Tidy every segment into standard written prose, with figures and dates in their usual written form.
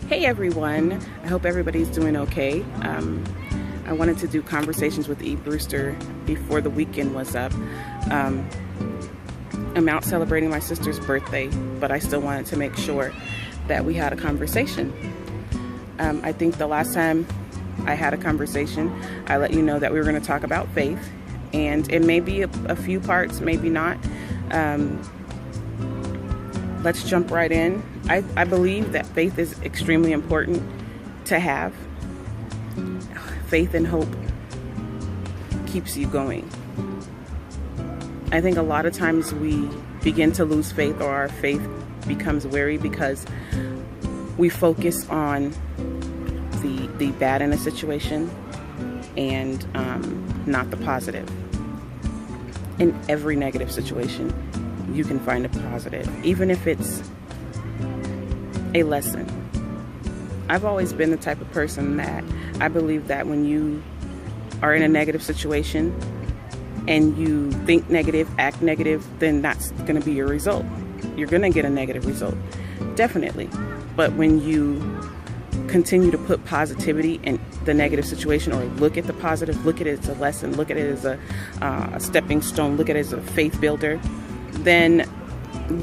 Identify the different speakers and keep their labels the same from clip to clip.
Speaker 1: Hey everyone, I hope everybody's doing okay. I wanted to do conversations with E. Brewster before the weekend was up. I'm out celebrating my sister's birthday, but I still wanted to make sure that we had a conversation. I think the last time I had a conversation, I let you know that we were going to talk about faith, and it may be a few parts, maybe not. Let's jump right in. I believe that faith is extremely important to have. Faith and hope keeps you going. I think a lot of times we begin to lose faith, or our faith becomes weary because we focus on the bad in a situation and not the positive. In every negative situation, you can find a positive, even if it's a lesson. I've always been the type of person that I believe that when you are in a negative situation and you think negative, act negative, then that's going to be your result. You're going to get a negative result, definitely. But when you continue to put positivity in the negative situation, or look at the positive, look at it as a lesson, look at it as a stepping stone, look at it as a faith builder, then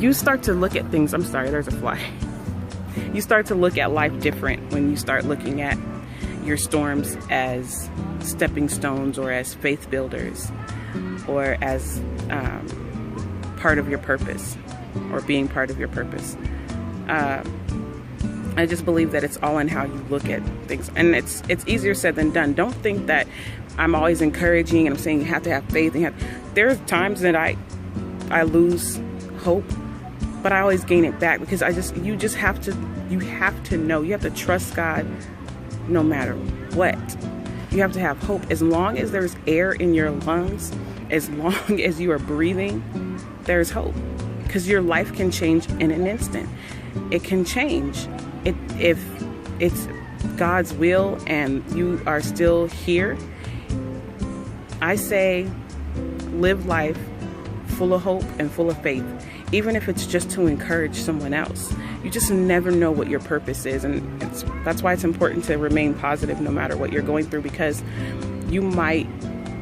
Speaker 1: you start to look at things. I'm sorry, there's a fly. You start to look at life different when you start looking at your storms as stepping stones, or as faith builders, or as part of your purpose, or being part of your purpose. I just believe that it's all in how you look at things, and it's easier said than done. Don't think that I'm always encouraging and I'm saying you have to have faith. There's times that I lose hope, but I always gain it back, because you have to know, you have to trust God no matter what. You have to have hope. As long as there's air in your lungs, as long as you are breathing, there's hope, because your life can change in an instant. It can change. If it's God's will and you are still here, I say live life full of hope and full of faith, even if it's just to encourage someone else. You just never know what your purpose is, and that's why it's important to remain positive no matter what you're going through, because you might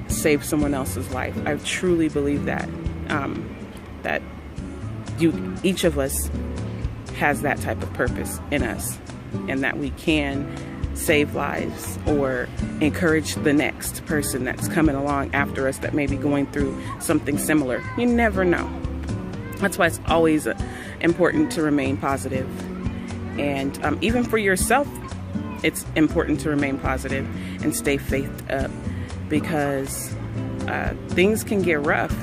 Speaker 1: save someone else's life. I truly believe that each of us has that type of purpose in us, and that we can save lives or encourage the next person that's coming along after us that may be going through something similar. You never know. That's why it's always important to remain positive. And even for yourself, it's important to remain positive and stay faithed up, because things can get rough,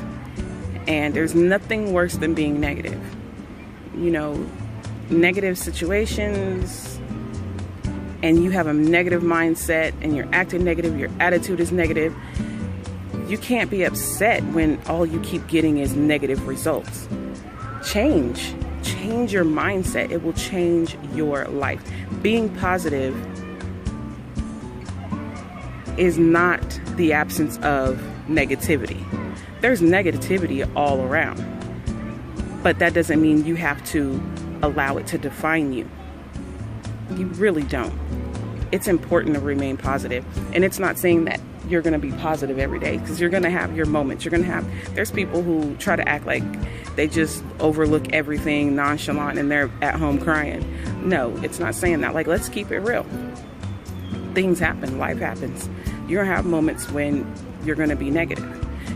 Speaker 1: and there's nothing worse than being negative. You know, negative situations, and you have a negative mindset, and you're acting negative, your attitude is negative. You can't be upset when all you keep getting is negative results. Change your mindset. It will change your life. Being positive is not the absence of negativity. There's negativity all around, but that doesn't mean you have to allow it to define you. You really don't. It's important to remain positive, and it's not saying that you're going to be positive every day, because you're going to have your moments. There's people who try to act like they just overlook everything, nonchalant, and they're at home crying. No, it's not saying that. Like, let's keep it real. Things happen. Life happens. You're going to have moments when you're going to be negative.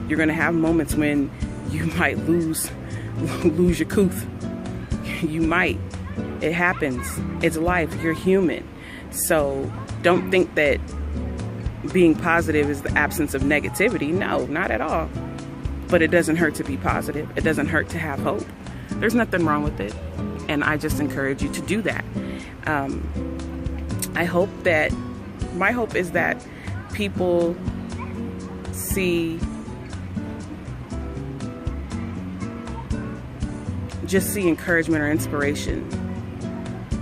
Speaker 1: You're going to have moments when you might lose your couth. You might. It happens. It's life. You're human. So don't think that being positive is the absence of negativity. No, not at all. But it doesn't hurt to be positive. It doesn't hurt to have hope. There's nothing wrong with it. And I just encourage you to do that. My hope is that people see encouragement or inspiration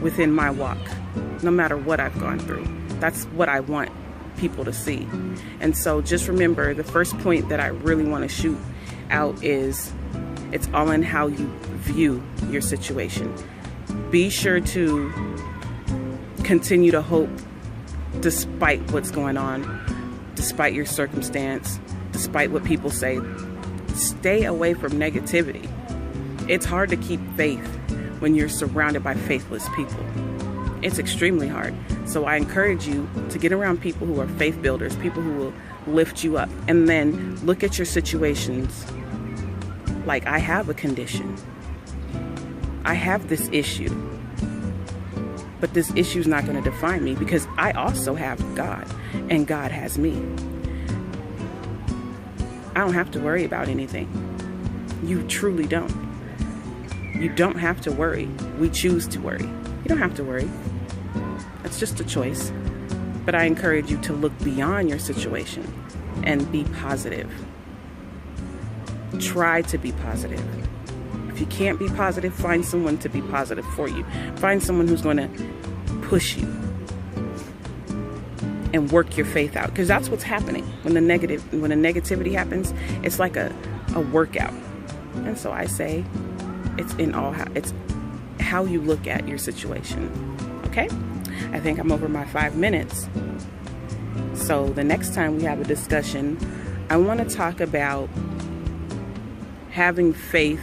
Speaker 1: within my walk, no matter what I've gone through. That's what I want people to see. And so just remember, the first point that I really want to shoot out is it's all in how you view your situation. Be sure to continue to hope despite what's going on, despite your circumstance, despite what people say. Stay away from negativity. It's hard to keep faith when you're surrounded by faithless people. It's extremely hard. So I encourage you to get around people who are faith builders, people who will lift you up, and then look at your situations like, I have a condition. I have this issue. But this issue is not going to define me, because I also have God, and God has me. I don't have to worry about anything. You truly don't. You don't have to worry. We choose to worry. You don't have to worry. It's just a choice. But I encourage you to look beyond your situation and be positive. Try to be positive. If you can't be positive, find someone to be positive for you. Find someone who's going to push you and work your faith out, because that's what's happening when the negativity happens. It's like a workout. And so I say, it's how you look at your situation. Okay? I think I'm over my 5 minutes. So the next time we have a discussion, I want to talk about having faith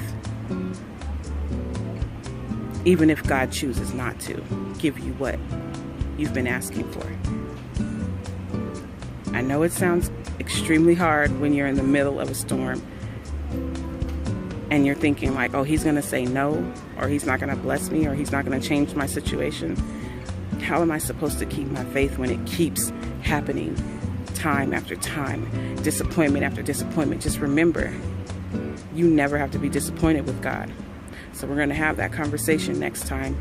Speaker 1: even if God chooses not to give you what you've been asking for. I know it sounds extremely hard when you're in the middle of a storm and you're thinking like, oh, he's going to say no, or he's not going to bless me, or he's not going to change my situation. How am I supposed to keep my faith when it keeps happening time after time, disappointment after disappointment? Just remember, you never have to be disappointed with God. So we're going to have that conversation next time.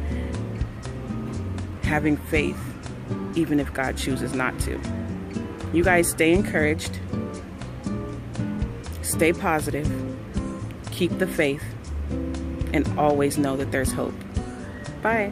Speaker 1: Having faith, even if God chooses not to. You guys stay encouraged. Stay positive. Keep the faith. And always know that there's hope. Bye.